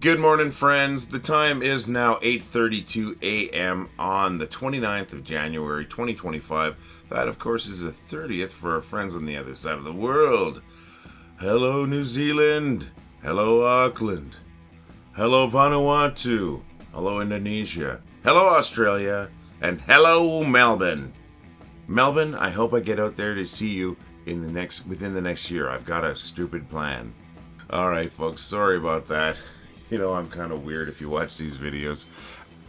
Good morning, friends. The time is now 8:32 a.m. on the 29th of January, 2025. That, of course, is the 30th for our friends on the other side of the world. Hello, New Zealand. Hello, Auckland. Hello, Vanuatu. Hello, Indonesia. Hello, Australia. And hello, Melbourne. Melbourne, I hope I get out there to see you within the next year. I've got a stupid plan. All right, folks. Sorry about that. You know, I'm kind of weird if you watch these videos.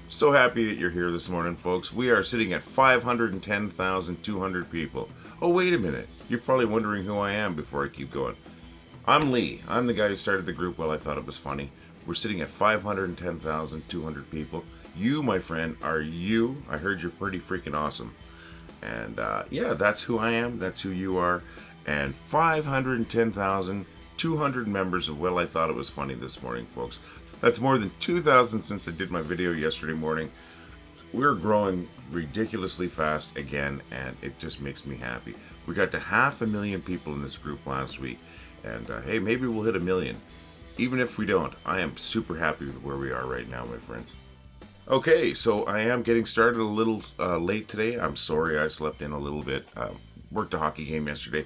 So happy that you're here this morning, folks. We are sitting at 510,200 people. Oh, wait a minute. You're probably wondering who I am before I keep going. I'm Lee. I'm the guy who started the group. Well, I thought it was funny. We're sitting at 510,200 people. You, my friend, are you. I heard you're pretty freaking awesome. And yeah, that's who I am. That's who you are. And 510,200 members of Well, I Thought It Was Funny this morning, folks. That's more than 2,000 since I did my video yesterday morning. We're growing ridiculously fast again, and it just makes me happy. We got to 500,000 people in this group last week, and hey, maybe we'll hit 1 million. Even if we don't, I am super happy with where we are right now, my friends. Okay, so I am getting started a little late today. I'm sorry I slept in a little bit. Worked a hockey game yesterday.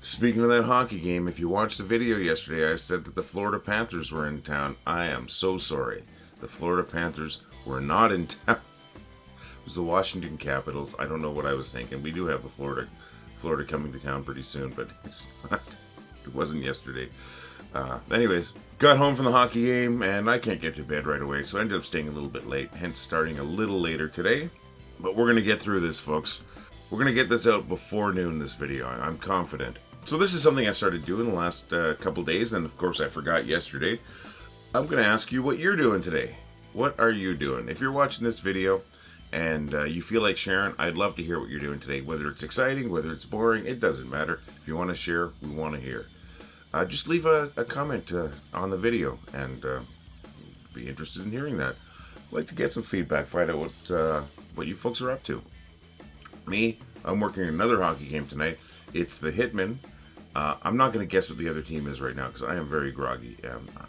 Speaking of that hockey game, if you watched the video yesterday, I said that the Florida Panthers were in town. I am so sorry. The Florida Panthers were not in town. It was the Washington Capitals. I don't know what I was thinking. We do have the Florida coming to town pretty soon, but it's not. It wasn't yesterday. Anyways, got home from the hockey game, and I can't get to bed right away, so I ended up staying a little bit late, hence starting a little later today. But we're going to get through this, folks. We're going to get this out before noon, this video. I'm confident. So this is something I started doing the last couple days, and of course I forgot yesterday. I'm going to ask you what you're doing today. What are you doing? If you're watching this video and you feel like sharing, I'd love to hear what you're doing today. Whether it's exciting, whether it's boring, it doesn't matter. If you want to share, we want to hear. Just leave a comment on the video, and be interested in hearing that. I'd like to get some feedback, find out what you folks are up to. Me, I'm working another hockey game tonight. It's the Hitmen. I'm not going to guess what the other team is right now because I am very groggy.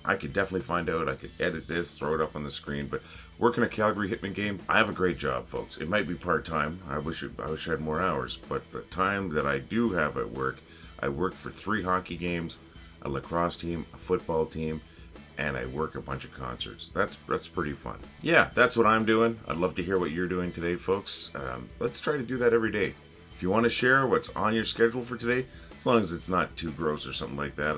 I could definitely find out. I could edit this, throw it up on the screen. But working a Calgary Hitman game, I have a great job, folks. It might be part-time. I wish I had more hours. But the time that I do have at work, I work for 3 hockey games, a lacrosse team, a football team, and I work a bunch of concerts. That's pretty fun. Yeah, that's what I'm doing. I'd love to hear what you're doing today, folks. Let's try to do that every day. If you want to share what's on your schedule for today, as long as it's not too gross or something like that,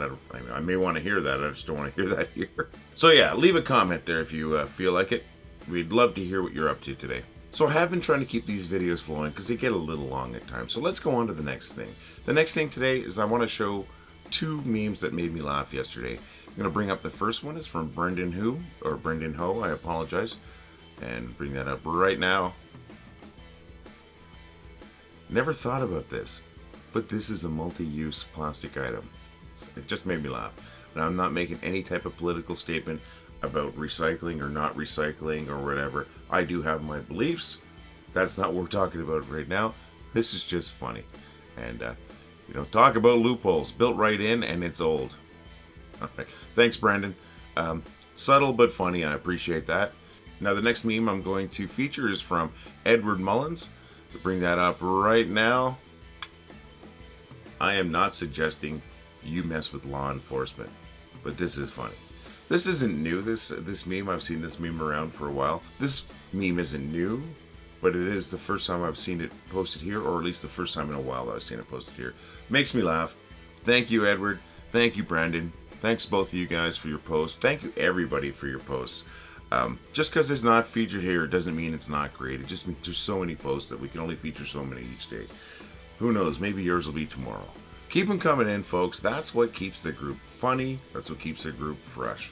I may want to hear that. I just don't want to hear that here. So yeah, leave a comment there if you feel like it. We'd love to hear what you're up to today. So I have been trying to keep these videos flowing because they get a little long at times. So let's go on to the next thing. The next thing today is I want to show 2 memes that made me laugh yesterday. I'm going to bring up the first one. It's from Brendan Ho, I apologize. And bring that up right now. Never thought about this, but this is a multi-use plastic item. It just made me laugh. And I'm not making any type of political statement about recycling or not recycling or whatever. I do have my beliefs. That's not what we're talking about right now. This is just funny. And, you know, talk about loopholes. Built right in, and it's old. All right. Thanks, Brandon. Subtle but funny. I appreciate that. Now, the next meme I'm going to feature is from Edward Mullins. To bring that up right now, I am not suggesting you mess with law enforcement, but this is funny. This isn't new, this meme. I've seen this meme around for a while. This meme isn't new, but it is the first time I've seen it posted here, or at least the first time in a while that I've seen it posted here. Makes me laugh. Thank you, Edward. Thank you, Brandon. Thanks both of you guys for your posts. Thank you, everybody, for your posts. Just because it's not featured here doesn't mean it's not great. It just means there's so many posts that we can only feature so many each day. Who knows? Maybe yours will be tomorrow. Keep them coming in, folks. That's what keeps the group funny. That's what keeps the group fresh.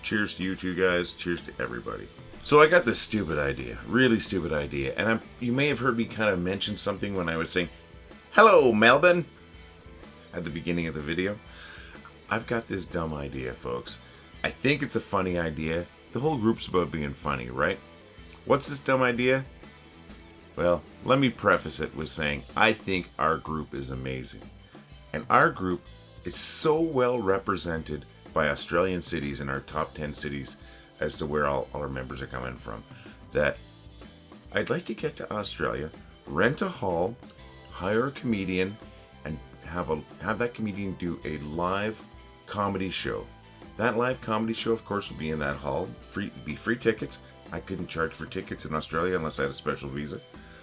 Cheers to you two guys. Cheers to everybody. So I got this stupid idea, really stupid idea. And you may have heard me kind of mention something when I was saying, "Hello, Melbourne," at the beginning of the video. I've got this dumb idea, folks. I think it's a funny idea. The whole group's about being funny, right? What's this dumb idea? Well, let me preface it with saying I think our group is amazing. And our group is so well represented by Australian cities in our top 10 cities as to where all our members are coming from, that I'd like to get to Australia, rent a hall, hire a comedian, and have that comedian do a live comedy show. That live comedy show, of course, will be in that hall. Free tickets. I couldn't charge for tickets in Australia unless I had a special visa.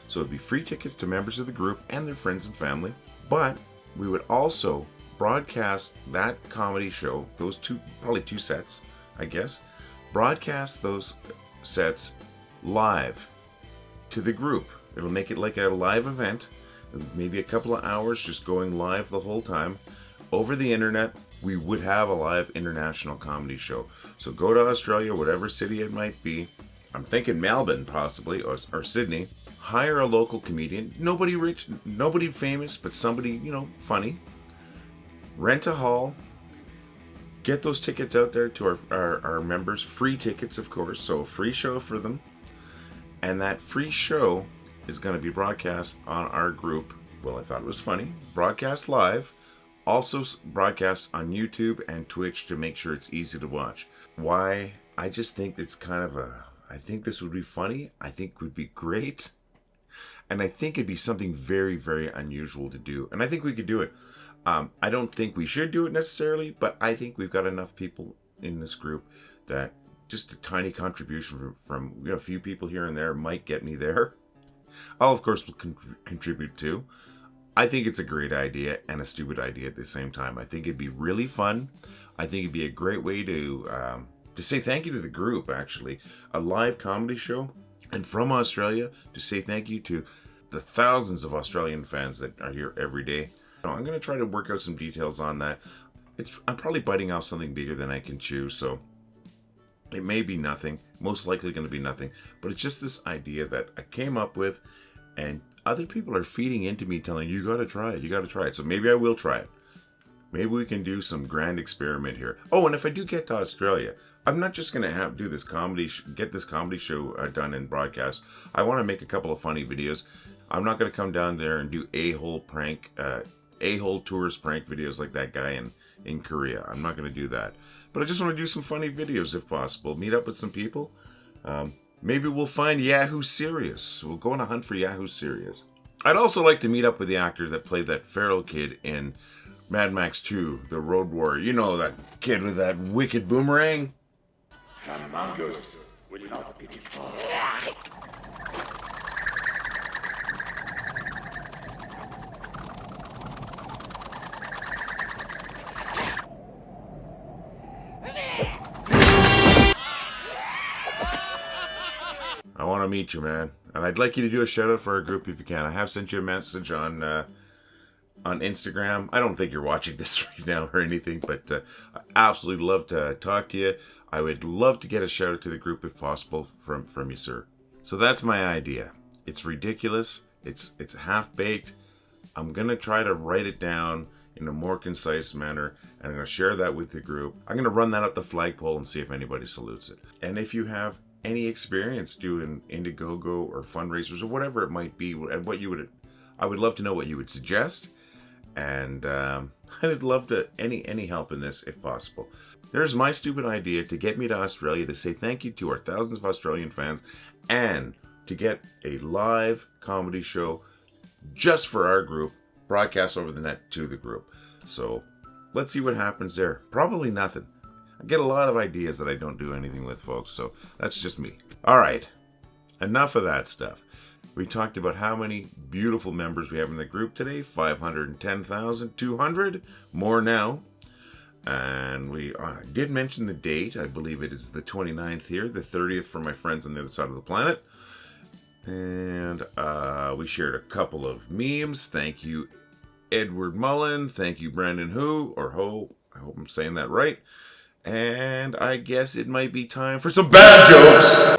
So it'd be free tickets to members of the group and their friends and family. But we would also broadcast that comedy show, those probably two sets, I guess. Broadcast those sets live to the group. It'll make it like a live event, maybe a couple of hours just going live the whole time. Over the internet, we would have a live international comedy show. So go to Australia, whatever city it might be. I'm thinking Melbourne possibly, or Sydney. Hire a local comedian. Nobody rich, nobody famous, but somebody, funny. Rent a hall. Get those tickets out there to our members. Free tickets, of course. So a free show for them. And that free show is going to be broadcast on our group. Well, I thought it was funny. Broadcast live. Also broadcast on YouTube and Twitch to make sure it's easy to watch. Why? I just think it's I think this would be funny. I think it would be great. And I think it'd be something very, very unusual to do. And I think we could do it. I don't think we should do it necessarily, but I think we've got enough people in this group that just a tiny contribution from a few people here and there might get me there. I'll, of course, will contribute too. I think it's a great idea and a stupid idea at the same time. I think it'd be really fun. I think it'd be a great way to say thank you to the group, actually. A live comedy show. And from Australia, to say thank you to the thousands of Australian fans that are here every day. I'm going to try to work out some details on that. I'm probably biting off something bigger than I can chew, so it may be nothing. Most likely going to be nothing. But it's just this idea that I came up with, and other people are feeding into me telling, you got to try it, you got to try it. So maybe I will try it. Maybe we can do some grand experiment here. Oh, and if I do get to Australia, I'm not just going to get this comedy show done and broadcast. I want to make a couple of funny videos. I'm not going to come down there and do a-hole tourist prank videos like that guy in Korea. I'm not going to do that. But I just want to do some funny videos if possible. Meet up with some people. Maybe we'll find Yahoo Serious. We'll go on a hunt for Yahoo Serious. I'd also like to meet up with the actor that played that feral kid in Mad Max 2, The Road Warrior. You know, that kid with that wicked boomerang? Mongoose will not be deformed. I want to meet you, man. And I'd like you to do a shout out for our group if you can. I have sent you a message on Instagram. I don't think you're watching this right now or anything, but I absolutely love to talk to you. I would love to get a shout out to the group if possible from you, sir. So that's my idea. It's ridiculous. It's half-baked. I'm going to try to write it down in a more concise manner, and I'm going to share that with the group. I'm going to run that up the flagpole and see if anybody salutes it. And if you have any experience doing Indiegogo or fundraisers or whatever it might be, and I would love to know what you would suggest, and I would love to any help in this if possible. There's my stupid idea to get me to Australia to say thank you to our thousands of Australian fans, and to get a live comedy show just for our group broadcast over the net to the group. So let's see what happens there. Probably nothing. I get a lot of ideas that I don't do anything with, folks, so that's just me. All right, enough of that stuff. We talked about how many beautiful members we have in the group today. 510,200. More now. And we did mention the date. I believe it is the 29th here. The 30th for my friends on the other side of the planet. And we shared a couple of memes. Thank you, Edward Mullen. Thank you, Brandon Ho. I hope I'm saying that right. And I guess it might be time for some bad jokes.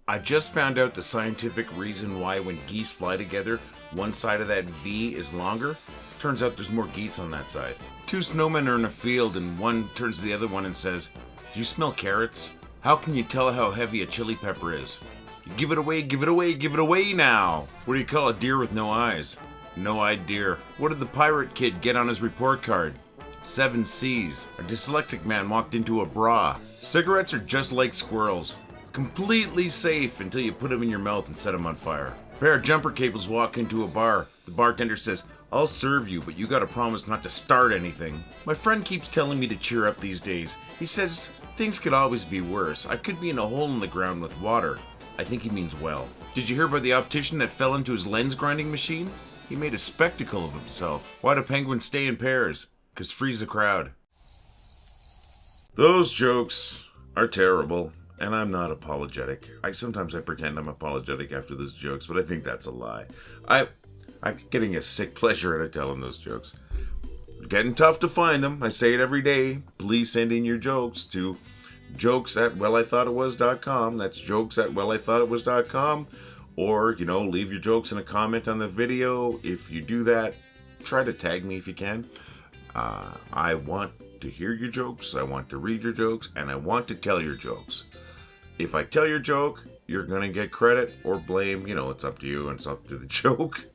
I just found out the scientific reason why when geese fly together, one side of that V is longer. Turns out there's more geese on that side. Two snowmen are in a field and one turns to the other one and says, "Do you smell carrots? How can you tell how heavy a chili pepper is? You give it away, give it away, give it away now. What do you call a deer with no eyes? No idea. What did the pirate kid get on his report card? 7 C's. A dyslexic man walked into a bra. Cigarettes are just like squirrels. Completely safe until you put them in your mouth and set them on fire. A pair of jumper cables walk into a bar. The bartender says, "I'll serve you, but you gotta promise not to start anything." My friend keeps telling me to cheer up these days. He says things could always be worse. I could be in a hole in the ground with water. I think he means well. Did you hear about the optician that fell into his lens grinding machine? He made a spectacle of himself. Why do penguins stay in pairs? 'Cause freeze the crowd. Those jokes are terrible, and I'm not apologetic. Sometimes I pretend I'm apologetic after those jokes, but I think that's a lie. I'm getting a sick pleasure out of telling those jokes. Getting tough to find them. I say it every day. Please send in your jokes to jokes@wellithoughtitwas.com. That's jokes@wellithoughtitwas.com. Or, leave your jokes in a comment on the video. If you do that, try to tag me if you can. I want to hear your jokes, I want to read your jokes, and I want to tell your jokes. If I tell your joke, you're going to get credit or blame. It's up to you and it's up to the joke.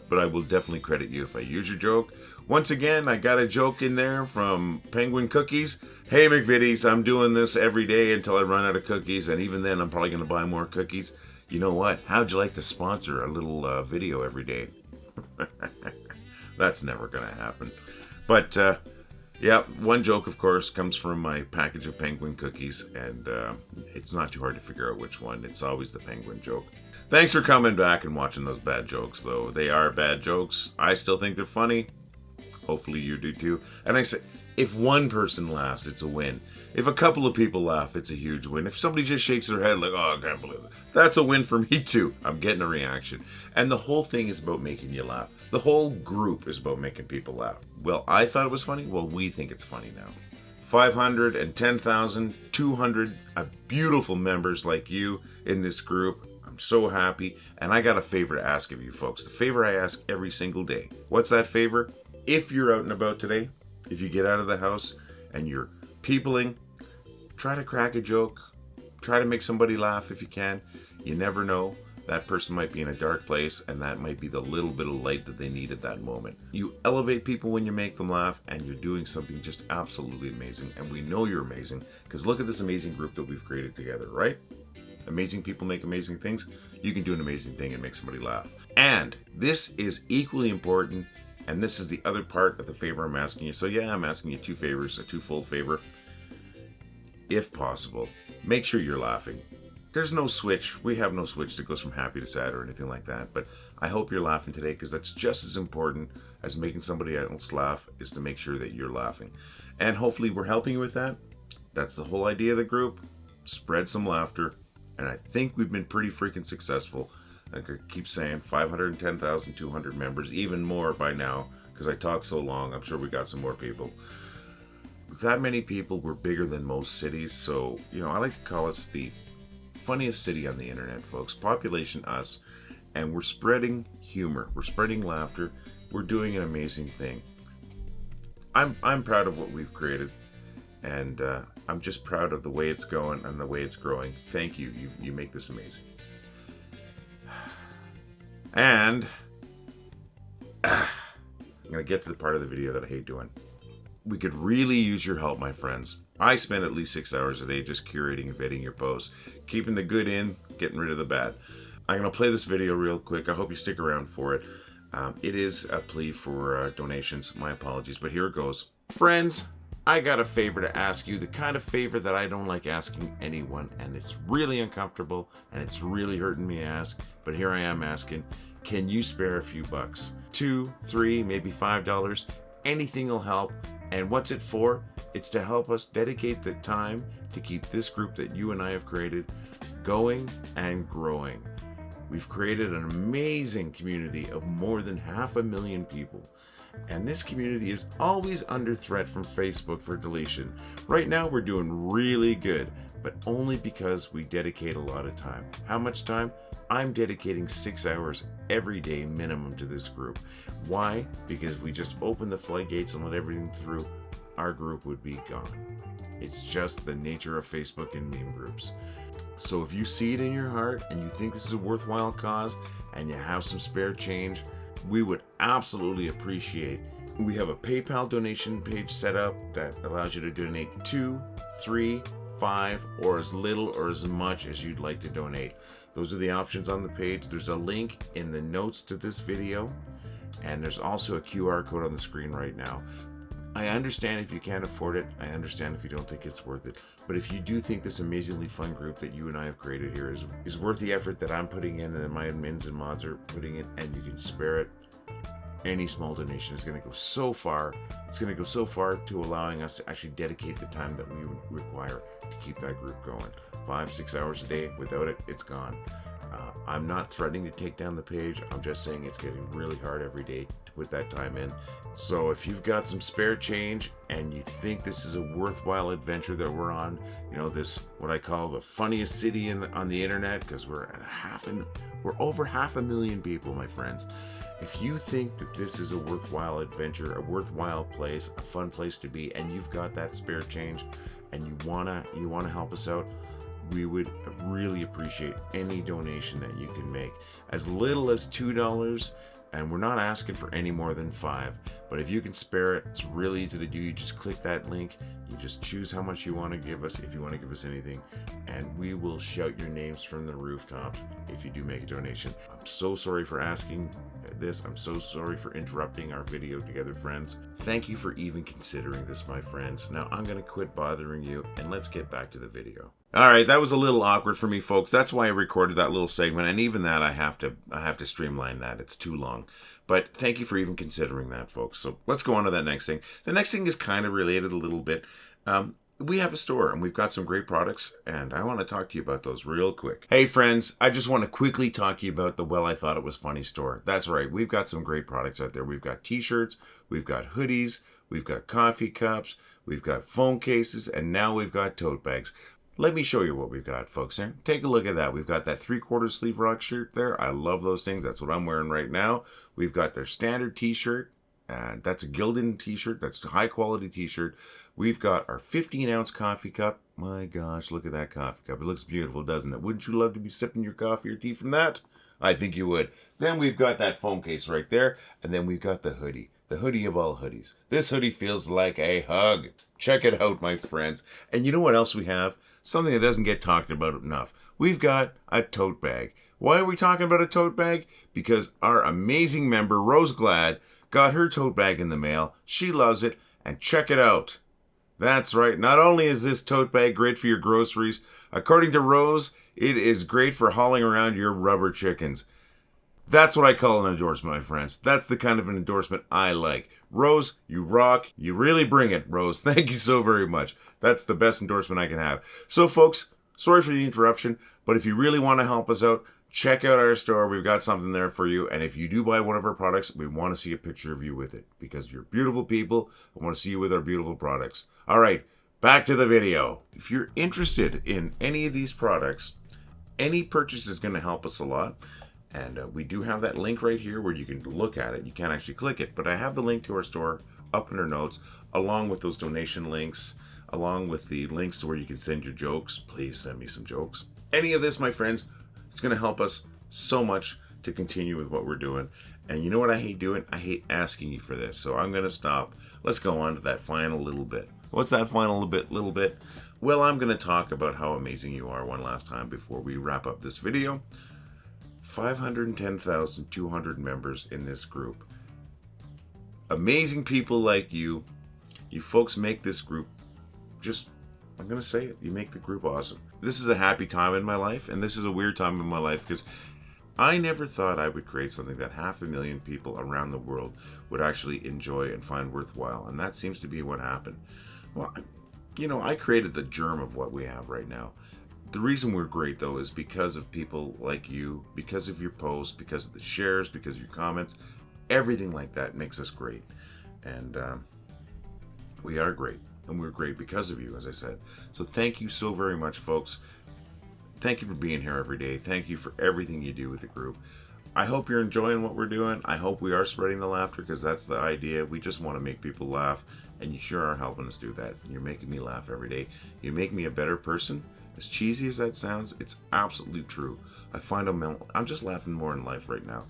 But I will definitely credit you if I use your joke. Once again, I got a joke in there from Penguin Cookies. Hey McVitties, I'm doing this every day until I run out of cookies, and even then I'm probably going to buy more cookies. You know what? How'd you like to sponsor a little video every day? That's never going to happen. But, one joke, of course, comes from my package of penguin cookies, and it's not too hard to figure out which one. It's always the penguin joke. Thanks for coming back and watching those bad jokes, though. They are bad jokes. I still think they're funny. Hopefully you do too. And I say, if one person laughs, it's a win. If a couple of people laugh, it's a huge win. If somebody just shakes their head like, "Oh, I can't believe it," that's a win for me too. I'm getting a reaction. And the whole thing is about making you laugh. The whole group is about making people laugh. Well, I thought it was funny. Well, we think it's funny now. 510,200 beautiful members like you in this group. I'm so happy. And I got a favor to ask of you folks. The favor I ask every single day. What's that favor? If you're out and about today, if you get out of the house and you're peopling, try to crack a joke. Try to make somebody laugh if you can. You never know. That person might be in a dark place, and that might be the little bit of light that they need at that moment. You elevate people when you make them laugh, and you're doing something just absolutely amazing. And we know you're amazing, because look at this amazing group that we've created together, right? Amazing people make amazing things. You can do an amazing thing and make somebody laugh. And this is equally important, and this is the other part of the favor I'm asking you. So yeah, I'm asking you 2 favors, a 2-fold favor. If possible, make sure you're laughing. There's no switch. We have no switch that goes from happy to sad or anything like that. But I hope you're laughing today, because that's just as important as making somebody else laugh, is to make sure that you're laughing. And hopefully we're helping you with that. That's the whole idea of the group. Spread some laughter. And I think we've been pretty freaking successful. I could keep saying 510,200 members, even more by now, because I talk so long. I'm sure we got some more people. With that many people, we're bigger than most cities. So, I like to call us the funniest city on the internet, folks. Population us, and we're spreading humor. We're spreading laughter. We're doing an amazing thing. I'm proud of what we've created, and I'm just proud of the way it's going and the way it's growing. Thank you. You make this amazing. And I'm going to get to the part of the video that I hate doing. We could really use your help, my friends. I spend at least 6 hours a day just curating and vetting your posts, keeping the good in, getting rid of the bad. I'm going to play this video real quick. I hope you stick around for it. It is a plea for donations. My apologies, but here it goes. Friends, I got a favor to ask you, the kind of favor that I don't like asking anyone, and it's really uncomfortable, and it's really hurting me to ask, but here I am asking, can you spare a few bucks? $2, $3, maybe $5. Anything will help. And what's it for? It's to help us dedicate the time to keep this group that you and I have created going and growing. We've created an amazing community of more than 500,000 people. And this community is always under threat from Facebook for deletion. Right now we're doing really good, but only because we dedicate a lot of time. How much time? I'm dedicating 6 hours every day minimum to this group. Why? Because if we just open the floodgates and let everything through, our group would be gone. It's just the nature of Facebook and meme groups. So if you see it in your heart and you think this is a worthwhile cause and you have some spare change, we would absolutely appreciate. We have a PayPal donation page set up that allows you to donate 2, 3, 5, or as little or as much as you'd like to donate. Those are the options on the page. There's a link in the notes to this video, and there's also a QR code on the screen right now. I understand if you can't afford it. I understand if you don't think it's worth it. But if you do think this amazingly fun group that you and I have created here is worth the effort that I'm putting in and that my admins and mods are putting in, and you can spare it, any small donation is going to go so far. It's going to go so far to allowing us to actually dedicate the time that we would require to keep that group going. 5-6 hours a day. Without it, it's gone. I'm not threatening to take down the page. I'm just saying it's getting really hard every day to put that time in. So if you've got some spare change and you think this is a worthwhile adventure that we're on, you know, this what I call the funniest city on the internet, because we're over 500,000 people, my friends. If you think that this is a worthwhile adventure, a worthwhile place, a fun place to be, and you've got that spare change and you wanna help us out, we would really appreciate any donation that you can make. As little as $2, and we're not asking for any more than 5. But if you can spare it, it's really easy to do. You just click that link. You just choose how much you want to give us, if you want to give us anything, and we will shout your names from the rooftops if you do make a donation. I'm so sorry for asking this. I'm so sorry for interrupting our video together, friends. Thank you for even considering this, my friends. Now I'm going to quit bothering you, and let's get back to the video. All right, that was a little awkward for me, folks. That's why I recorded that little segment, and even that I have to streamline that. It's too long. But thank you for even considering that, folks. So let's go on to that next thing. The next thing is kind of related a little bit. We have a store, and we've got some great products, and I want to talk to you about those real quick. Hey, friends, I just want to quickly talk to you about the Well I Thought It Was Funny store. That's right, we've got some great products out there. We've got t-shirts, we've got hoodies, we've got coffee cups, we've got phone cases, and now we've got tote bags. Let me show you what we've got, folks. Here, take a look at that. We've got that 3/4 sleeve rock shirt there. I love those things. That's what I'm wearing right now. We've got their standard t-shirt, and that's a Gildan t-shirt. That's a high quality t-shirt. We've got our 15-ounce coffee cup. My gosh, look at that coffee cup. It looks beautiful, doesn't it? Wouldn't you love to be sipping your coffee or tea from that? I think you would. Then we've got that phone case right there, and then we've got the hoodie. The hoodie of all hoodies. This hoodie feels like a hug. Check it out, my friends. And you know what else we have? Something that doesn't get talked about enough. We've got a tote bag. Why are we talking about a tote bag? Because our amazing member, Rose Glad, got her tote bag in the mail. She loves it, and check it out. That's right. Not only is this tote bag great for your groceries, according to Rose, it is great for hauling around your rubber chickens. That's what I call an endorsement, my friends. That's the kind of an endorsement I like. Rose, you rock. You really bring it, Rose. Thank you so very much. That's the best endorsement I can have. So, folks, sorry for the interruption, but if you really want to help us out, check out our store. We've got something there for you. And if you do buy one of our products, we want to see a picture of you with it, because you're beautiful people. I want to see you with our beautiful products. All right, back to the video. If you're interested in any of these products, any purchase is going to help us a lot. And we do have that link right here where you can look at it. You can't actually click it, but I have the link to our store up in our notes, along with those donation links, along with the links to where you can send your jokes. Please send me some jokes. Any of this, my friends, it's going to help us so much to continue with what we're doing. And you know what I hate doing? I hate asking you for this. So I'm going to stop. Let's go on to that final little bit. What's that final little bit? Well, I'm going to talk about how amazing you are one last time before we wrap up this video. 510,200 members in this group. Amazing people like you. You folks make this group just, I'm going to say it, you make the group awesome. This is a happy time in my life, and this is a weird time in my life, because I never thought I would create something that 500,000 people around the world would actually enjoy and find worthwhile, and that seems to be what happened. Well, you know, I created the germ of what we have right now. The reason we're great, though, is because of people like you, because of your posts, because of the shares, because of your comments. Everything like that makes us great. And we are great. And we're great because of you, as I said. So thank you so very much, folks. Thank you for being here every day. Thank you for everything you do with the group. I hope you're enjoying what we're doing. I hope we are spreading the laughter, because that's the idea. We just want to make people laugh. And you sure are helping us do that. You're making me laugh every day. You make me a better person. As cheesy as that sounds, it's absolutely true. I find I'm just laughing more in life right now.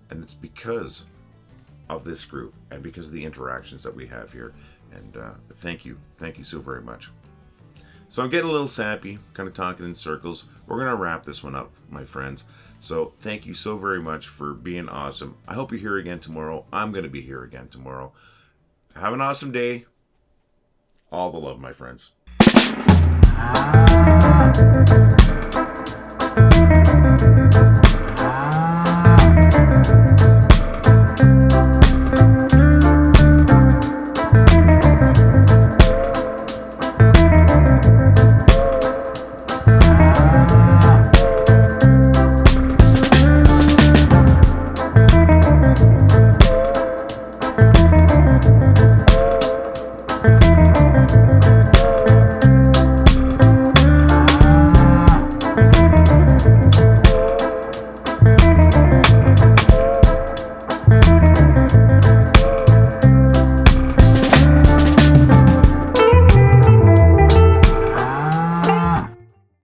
And it's because of this group and because of the interactions that we have here. And thank you so very much. So I'm getting a little sappy, kind of talking in circles. We're going to wrap this one up, my friends. So thank you so very much for being awesome. I hope you're here again tomorrow. I'm going to be here again tomorrow. Have an awesome day. All the love, my friends.